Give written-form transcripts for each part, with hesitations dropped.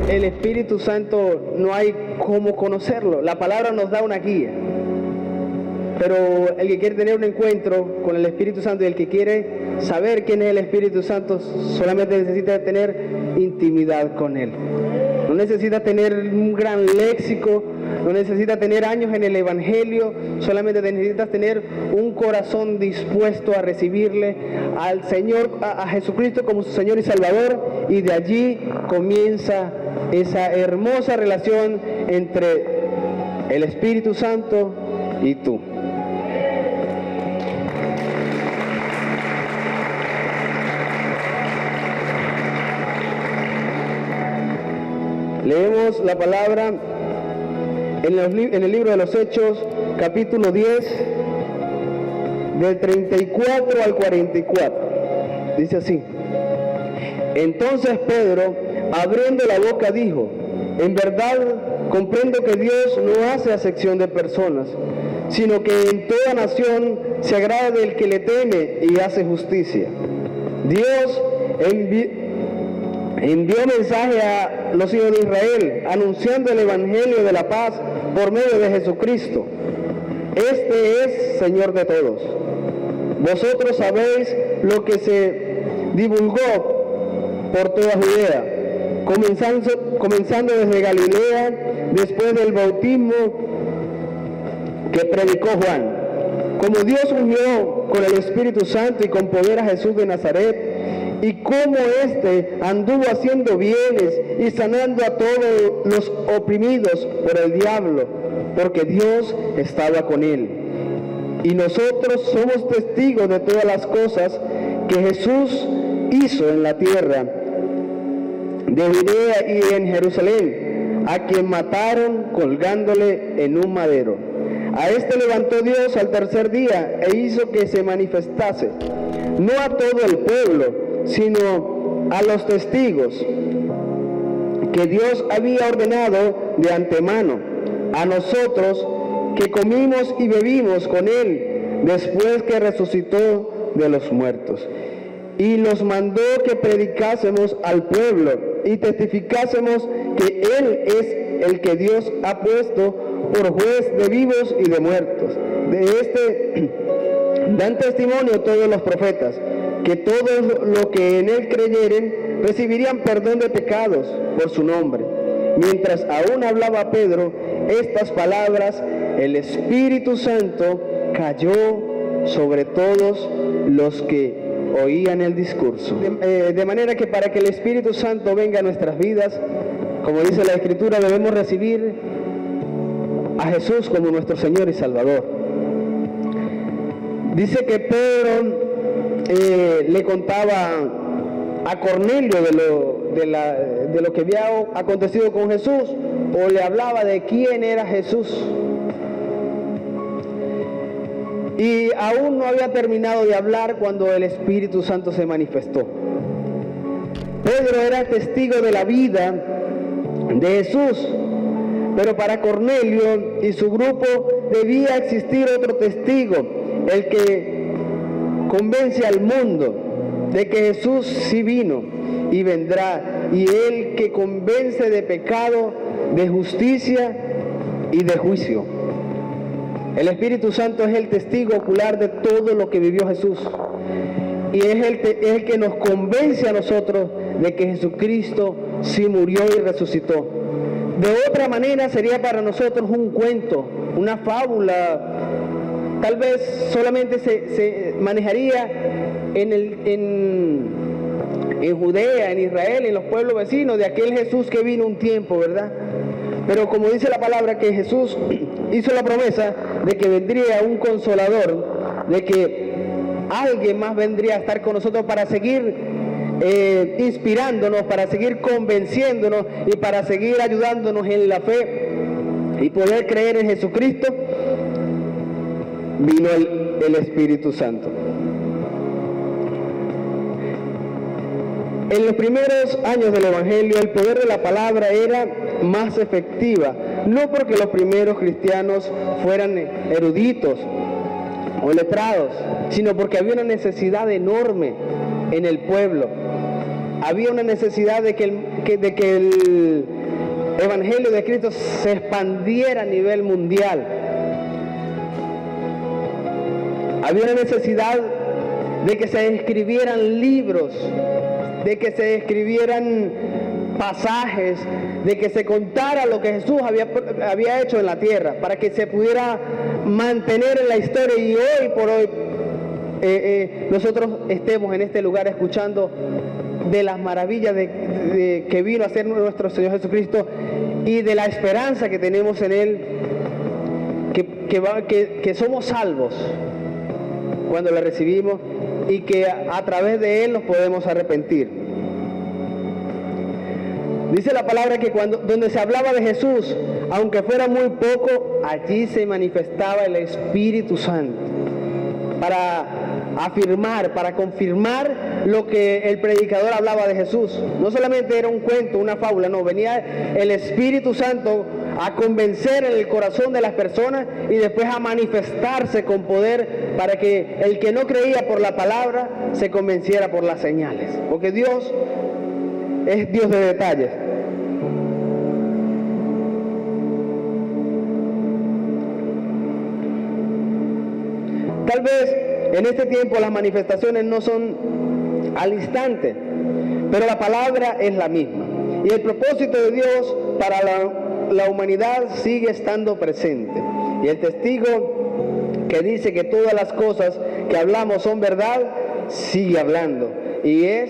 el Espíritu Santo no hay cómo conocerlo. La palabra nos da una guía. Pero el que quiere tener un encuentro con el Espíritu Santo y el que quiere saber quién es el Espíritu Santo, solamente necesita tener intimidad con Él. No necesita tener un gran léxico, no necesita tener años en el Evangelio, solamente necesitas tener un corazón dispuesto a recibirle al Señor, a Jesucristo como su Señor y Salvador, y de allí comienza esa hermosa relación entre el Espíritu Santo y tú. Leemos la palabra en el libro de los Hechos, capítulo 10, del 34 al 44. Dice así: Entonces Pedro, abriendo la boca, dijo: En verdad comprendo que Dios no hace acepción de personas, sino que en toda nación se agrada del que le teme y hace justicia. Dios envió mensaje a los hijos de Israel, anunciando el Evangelio de la paz por medio de Jesucristo. Este es Señor de todos. Vosotros sabéis lo que se divulgó por toda Judea, comenzando desde Galilea, después del bautismo que predicó Juan, como Dios ungió con el Espíritu Santo y con poder a Jesús de Nazaret, y cómo éste anduvo haciendo bienes y sanando a todos los oprimidos por el diablo, porque Dios estaba con él. Y nosotros somos testigos de todas las cosas que Jesús hizo en la tierra de Judea y en Jerusalén, a quien mataron colgándole en un madero. A este levantó Dios al tercer día e hizo que se manifestase, no a todo el pueblo, sino a los testigos que Dios había ordenado de antemano, a nosotros que comimos y bebimos con Él después que resucitó de los muertos. Y nos mandó que predicásemos al pueblo y testificásemos que Él es el que Dios ha puesto por juez de vivos y de muertos. De este dan testimonio todos los profetas, que todos los que en Él creyeren recibirían perdón de pecados por su nombre. Mientras aún hablaba Pedro estas palabras, el Espíritu Santo cayó sobre todos los que oían el discurso. De manera que para que el Espíritu Santo venga a nuestras vidas, como dice la Escritura, debemos recibir a Jesús como nuestro Señor y Salvador. Dice que Pedro le contaba a Cornelio de lo que había acontecido con Jesús, o le hablaba de quién era Jesús. Y aún no había terminado de hablar cuando el Espíritu Santo se manifestó. Pedro era testigo de la vida de Jesús, pero para Cornelio y su grupo debía existir otro testigo, el que convence al mundo de que Jesús sí vino y vendrá, y el que convence de pecado, de justicia y de juicio. El Espíritu Santo es el testigo ocular de todo lo que vivió Jesús, y es el que nos convence a nosotros de que Jesucristo sí murió y resucitó. De otra manera sería para nosotros un cuento, una fábula. Tal vez solamente se manejaría en Judea, en Israel, en los pueblos vecinos, de aquel Jesús que vino un tiempo, ¿verdad? Pero como dice la palabra, que Jesús hizo la promesa de que vendría un consolador, de que alguien más vendría a estar con nosotros para seguir inspirándonos, para seguir convenciéndonos y para seguir ayudándonos en la fe y poder creer en Jesucristo. Vino el Espíritu Santo. En los primeros años del Evangelio, el poder de la palabra era más efectiva, no porque los primeros cristianos fueran eruditos o letrados, sino porque había una necesidad enorme en el pueblo. Había una necesidad de que evangelio de Cristo se expandiera a nivel mundial. Había una necesidad de que se escribieran libros, de que se escribieran pasajes, de que se contara lo que Jesús había hecho en la tierra, para que se pudiera mantener en la historia y hoy por hoy nosotros estemos en este lugar escuchando de las maravillas que vino a hacer nuestro Señor Jesucristo y de la esperanza que tenemos en Él, que somos salvos cuando le recibimos y que a través de Él nos podemos arrepentir. Dice la palabra que donde se hablaba de Jesús, aunque fuera muy poco, allí se manifestaba el Espíritu Santo para afirmar, para confirmar lo que el predicador hablaba de Jesús. No solamente era un cuento, una fábula, no, venía el Espíritu Santo a convencer en el corazón de las personas y después a manifestarse con poder para que el que no creía por la palabra se convenciera por las señales. Porque Dios es Dios de detalles. Tal vez en este tiempo las manifestaciones no son al instante, pero la palabra es la misma. Y el propósito de Dios para la humanidad sigue estando presente. Y el testigo que dice que todas las cosas que hablamos son verdad, sigue hablando. Y es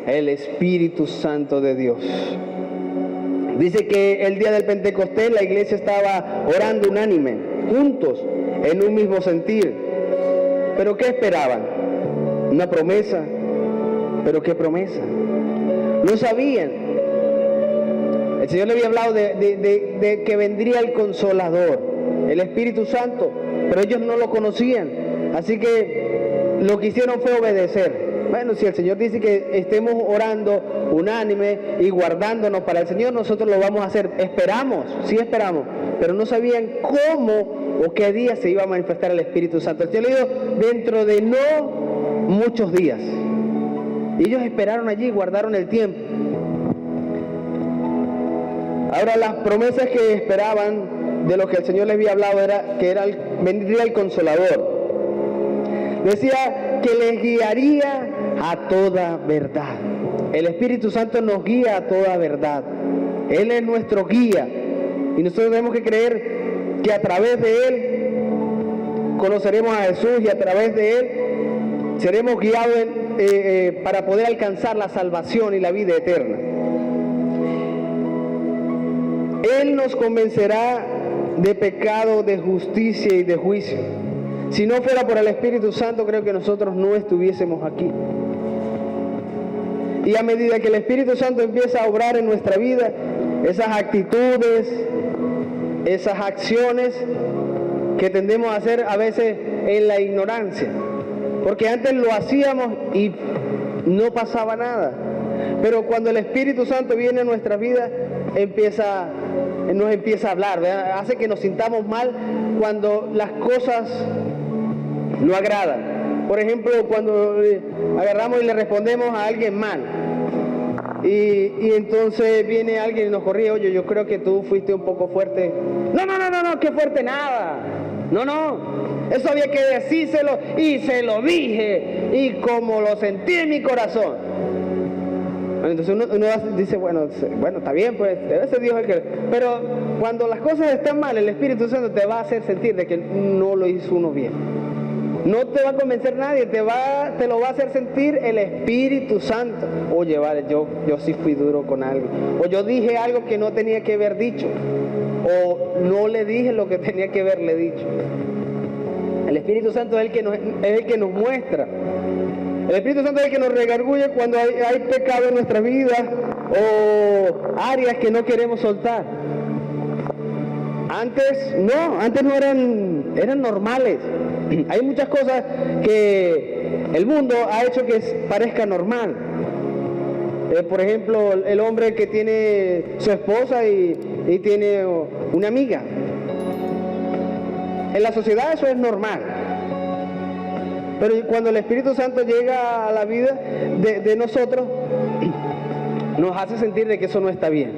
el Espíritu Santo de Dios. Dice que el día del Pentecostés la iglesia estaba orando unánime, juntos, en un mismo sentir. ¿Pero qué esperaban? Una promesa. ¿Pero qué promesa? No sabían. El Señor le había hablado de que vendría el Consolador, el Espíritu Santo, pero ellos no lo conocían. Así que lo que hicieron fue obedecer. Bueno, si el Señor dice que estemos orando unánime y guardándonos para el Señor, nosotros lo vamos a hacer. Esperamos, sí esperamos, pero no sabían cómo o qué día se iba a manifestar el Espíritu Santo. El Señor le dijo, dentro de no muchos días. Y ellos esperaron allí, guardaron el tiempo. Ahora, las promesas que esperaban de lo que el Señor les había hablado era que vendría el Consolador. Decía que les guiaría a toda verdad. El Espíritu Santo nos guía a toda verdad. Él es nuestro guía. Y nosotros tenemos que creer que a través de Él conoceremos a Jesús y a través de Él seremos guiados para poder alcanzar la salvación y la vida eterna. Él nos convencerá de pecado, de justicia y de juicio. Si no fuera por el Espíritu Santo, creo que nosotros no estuviésemos aquí. Y a medida que el Espíritu Santo empieza a obrar en nuestra vida, esas actitudes, esas acciones que tendemos a hacer a veces en la ignorancia. Porque antes lo hacíamos y no pasaba nada. Pero cuando el Espíritu Santo viene a nuestra vida, nos empieza a hablar, ¿verdad? Hace que nos sintamos mal cuando las cosas no agradan. Por ejemplo, cuando agarramos y le respondemos a alguien mal. Y entonces viene alguien y nos corrige, oye, yo creo que tú fuiste un poco fuerte. No, qué fuerte nada. No, eso había que decírselo y se lo dije. Y como lo sentí en mi corazón. Entonces uno dice, bueno, está bien, pues, debe ser Dios el que... Pero cuando las cosas están mal, el Espíritu Santo te va a hacer sentir de que no lo hizo uno bien. No te va a convencer nadie, te lo va a hacer sentir el Espíritu Santo. Oye, vale, yo sí fui duro con algo. O yo dije algo que no tenía que haber dicho. O no le dije lo que tenía que haberle dicho. El Espíritu Santo es el que nos muestra. El Espíritu Santo es el que nos redarguye cuando hay pecado en nuestra vida o áreas que no queremos soltar. Antes no eran normales. Hay muchas cosas que el mundo ha hecho que parezca normal. Por ejemplo, el hombre que tiene su esposa y tiene una amiga. En la sociedad eso es normal. Pero cuando el Espíritu Santo llega a la vida de nosotros, nos hace sentir de que eso no está bien.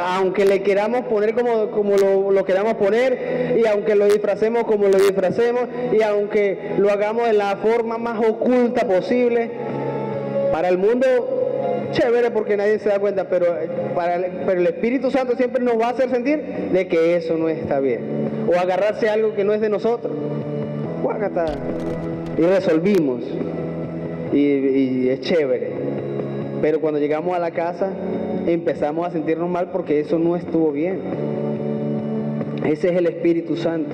Aunque le queramos poner como lo queramos poner, y aunque lo disfracemos como lo disfracemos, y aunque lo hagamos de la forma más oculta posible, para el mundo chévere porque nadie se da cuenta, pero el Espíritu Santo siempre nos va a hacer sentir de que eso no está bien, o agarrarse a algo que no es de nosotros. Guácata. Y resolvimos, y es chévere, pero cuando llegamos a la casa empezamos a sentirnos mal porque eso no estuvo bien. Ese es el Espíritu Santo,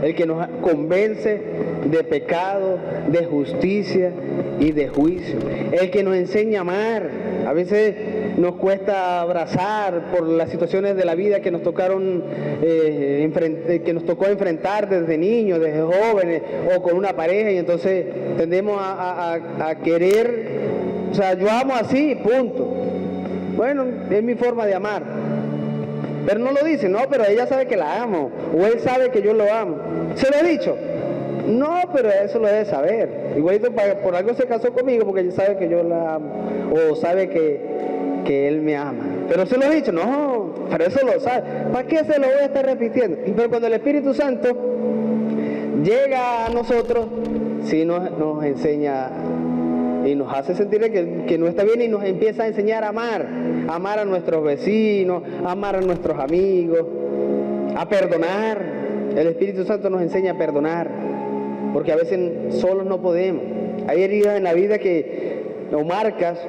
el que nos convence de pecado, de justicia y de juicio, el que nos enseña a amar. A veces nos cuesta abrazar por las situaciones de la vida que nos tocaron, que nos tocó enfrentar desde niños, desde jóvenes, o con una pareja, y entonces tendemos a querer, o sea, yo amo así, punto. Bueno, es mi forma de amar. Pero no lo dice, no, pero ella sabe que la amo, o él sabe que yo lo amo. ¿Se lo he dicho? No, pero eso lo debe saber. Igualito por algo se casó conmigo, porque él sabe que yo la amo, o sabe que él me ama. Pero se lo he dicho, no, pero eso lo sabe. ¿Para qué se lo voy a estar repitiendo? Pero cuando el Espíritu Santo llega a nosotros, sí nos enseña y nos hace sentir que no está bien, y nos empieza a enseñar a amar a nuestros vecinos, a amar a nuestros amigos, a perdonar. El Espíritu Santo nos enseña a perdonar, porque a veces solos no podemos. Hay heridas en la vida o marcas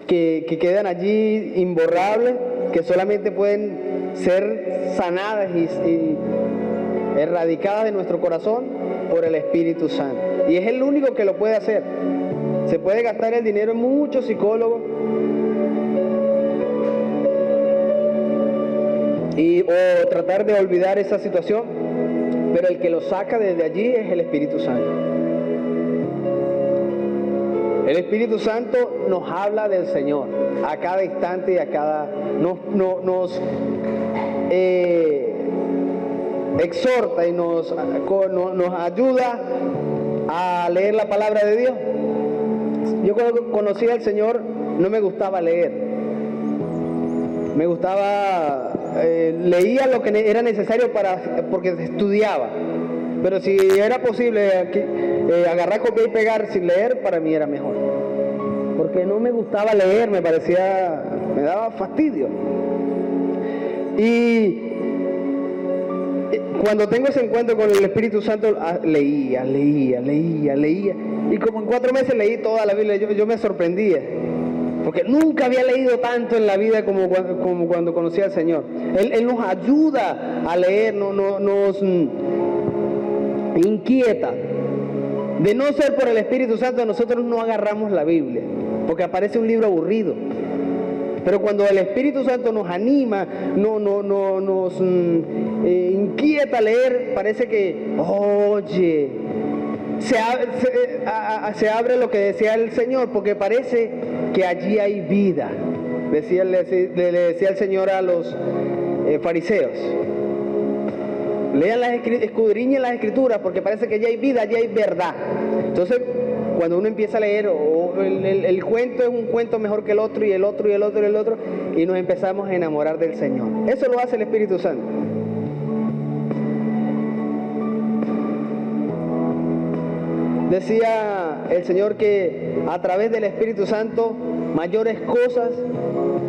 que quedan allí imborrables, que solamente pueden ser sanadas y erradicadas de nuestro corazón por el Espíritu Santo. Y es el único que lo puede hacer. Se puede gastar el dinero en muchos psicólogos o tratar de olvidar esa situación, pero el que lo saca desde allí es el Espíritu Santo. El Espíritu Santo nos habla del Señor a cada instante y a cada... nos exhorta y nos ayuda a leer la palabra de Dios. Yo cuando conocí al Señor no me gustaba leer. Me gustaba, leía lo que era necesario porque estudiaba. Pero si era posible agarrar, copiar y pegar sin leer, para mí era mejor. Porque no me gustaba leer, me daba fastidio. Y cuando tengo ese encuentro con el Espíritu Santo, leía. Y como en 4 meses leí toda la Biblia. Yo me sorprendía, porque nunca había leído tanto en la vida como cuando conocí al Señor. Él nos ayuda a leer, nos inquieta. De no ser por el Espíritu Santo, nosotros no agarramos la Biblia, porque aparece un libro aburrido. Pero cuando el Espíritu Santo nos anima, nos inquieta a leer, parece que, oye, se abre lo que decía el Señor, porque parece que allí hay vida. Le decía el Señor a los fariseos: lean escudriñen las Escrituras, porque parece que allí hay vida, allí hay verdad. Entonces, cuando uno empieza a leer, el cuento es un cuento mejor que el otro, y el otro, y el otro, y el otro, y nos empezamos a enamorar del Señor. Eso lo hace el Espíritu Santo. Decía el Señor que a través del Espíritu Santo mayores cosas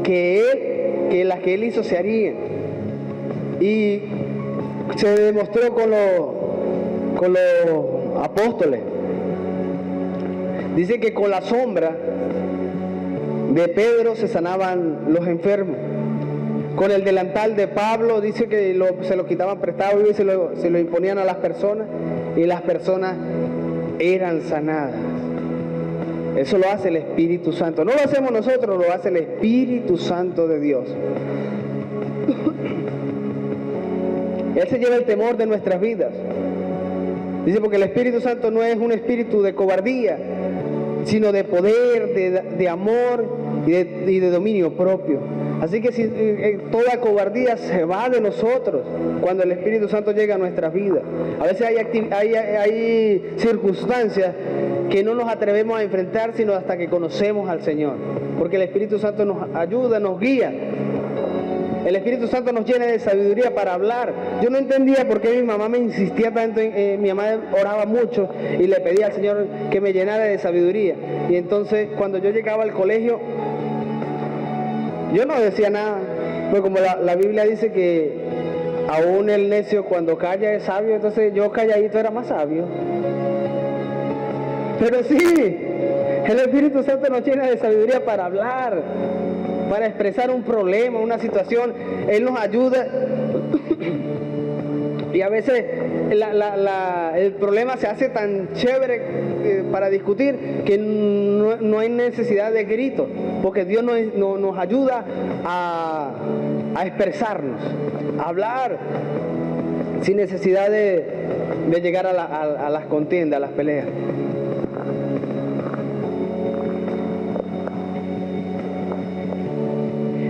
que las que Él hizo se harían. Y se demostró con los apóstoles. Dice que con la sombra de Pedro se sanaban los enfermos. Con el delantal de Pablo dice que se lo quitaban prestado y se lo imponían a las personas, y las personas eran sanadas. Eso lo hace el Espíritu Santo. No lo hacemos nosotros, lo hace el Espíritu Santo de Dios. Él se lleva el temor de nuestras vidas. Dice, porque el Espíritu Santo no es un espíritu de cobardía, sino de poder, de amor y de dominio propio. Así que toda cobardía se va de nosotros cuando el Espíritu Santo llega a nuestras vidas. A veces hay circunstancias que no nos atrevemos a enfrentar sino hasta que conocemos al Señor, porque el Espíritu Santo nos ayuda, nos guía. el Espíritu Santo nos llene de sabiduría para hablar. Yo no entendía por qué mi mamá me insistía tanto, mi mamá oraba mucho y le pedía al Señor que me llenara de sabiduría. Y entonces cuando yo llegaba al colegio, yo no decía nada, pues como la Biblia dice que aún el necio cuando calla es sabio, entonces yo calladito era más sabio. Pero sí, el Espíritu Santo nos llena de sabiduría para hablar, para expresar un problema, una situación. Él nos ayuda. Y a veces el problema se hace tan chévere para discutir que no hay necesidad de gritos, porque Dios nos ayuda a expresarnos, a hablar, sin necesidad de llegar a las contiendas, a las peleas.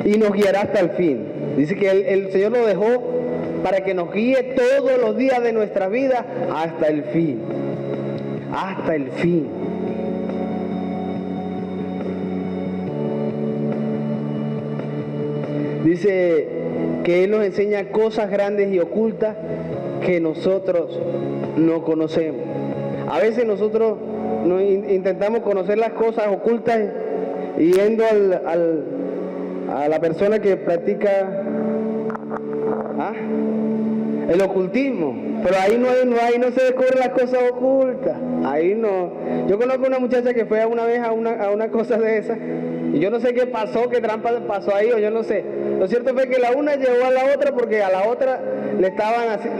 Y nos guiará hasta el fin. Dice que el Señor lo dejó para que nos guíe todos los días de nuestra vida hasta el fin. Hasta el fin. Dice que Él nos enseña cosas grandes y ocultas que nosotros no conocemos. A veces nosotros intentamos conocer las cosas ocultas yendo a la persona que practica el ocultismo, pero ahí no se descubren las cosas ocultas, ahí no. Yo conozco una muchacha que fue una vez a una cosa de esas, y yo no sé qué pasó, qué trampa pasó ahí, o yo no sé. Lo cierto fue que la una llevó a la otra porque a la otra le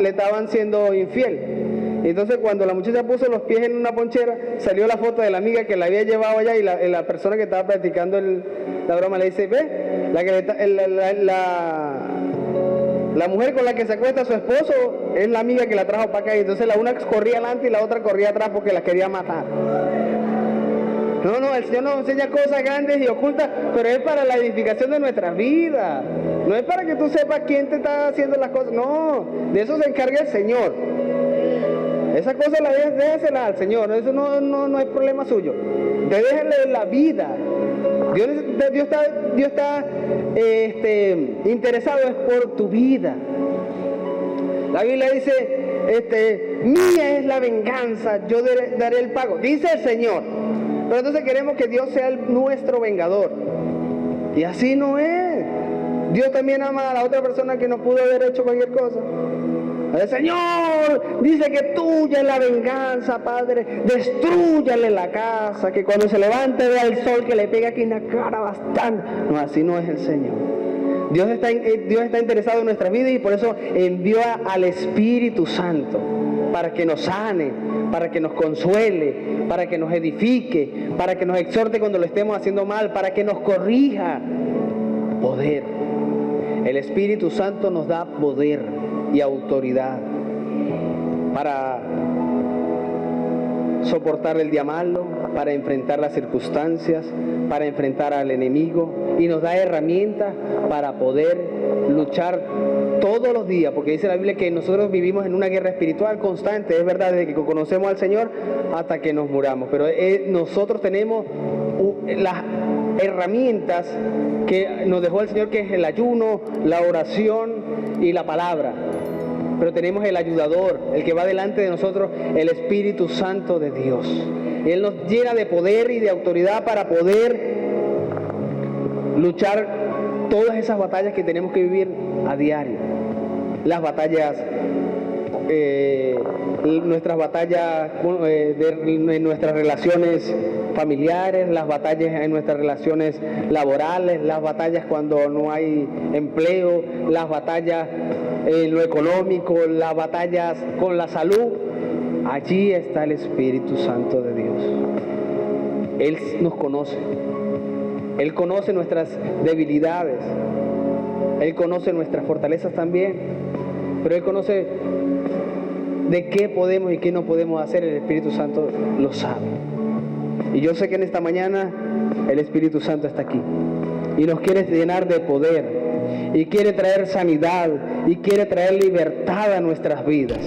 estaban siendo infiel. Entonces cuando la muchacha puso los pies en una ponchera, salió la foto de la amiga que la había llevado allá, y la persona que estaba practicando la broma le dice: ve, la mujer con la que se acuesta su esposo es la amiga que la trajo para acá. Y entonces la una corría adelante y la otra corría atrás porque la quería matar. No, el Señor nos enseña cosas grandes y ocultas, pero es para la edificación de nuestras vidas. No es para que tú sepas quién te está haciendo las cosas. No, de eso se encarga el Señor. Esa cosa déjesela al Señor. Eso no es problema suyo. Déjenle la vida. Dios está interesado es por tu vida. La Biblia dice, mía es la venganza, yo daré el pago. Dice el Señor. Pero entonces queremos que Dios sea nuestro vengador. Y así no es. Dios también ama a la otra persona que no pudo haber hecho cualquier cosa. El Señor dice que tuya es la venganza, Padre. Destrúyale la casa, que cuando se levante vea el sol que le pega aquí en la cara bastante. No, así no es el Señor. Dios está interesado en nuestra vida, y por eso envió al Espíritu Santo para que nos sane, para que nos consuele, para que nos edifique, para que nos exhorte cuando lo estemos haciendo mal, para que nos corrija. Poder. El Espíritu Santo nos da poder y autoridad para soportar el día malo, para enfrentar las circunstancias, para enfrentar al enemigo, y nos da herramientas para poder luchar todos los días, porque dice la Biblia que nosotros vivimos en una guerra espiritual constante. Es verdad, desde que conocemos al Señor hasta que nos muramos, pero nosotros tenemos las herramientas que nos dejó el Señor, que es el ayuno, la oración y la palabra. Pero tenemos el ayudador, el que va delante de nosotros, el Espíritu Santo de Dios. Él nos llena de poder y de autoridad para poder luchar todas esas batallas que tenemos que vivir a diario. Las batallas, nuestras batallas en nuestras relaciones familiares, las batallas en nuestras relaciones laborales, las batallas cuando no hay empleo, las batallas en lo económico, las batallas con la salud. Allí está el Espíritu Santo de Dios. Él nos conoce. Él conoce nuestras debilidades. Él conoce nuestras fortalezas también. Pero Él conoce de qué podemos y qué no podemos hacer. El Espíritu Santo lo sabe. Y yo sé que en esta mañana el Espíritu Santo está aquí y nos quiere llenar de poder, y quiere traer sanidad, y quiere traer libertad a nuestras vidas.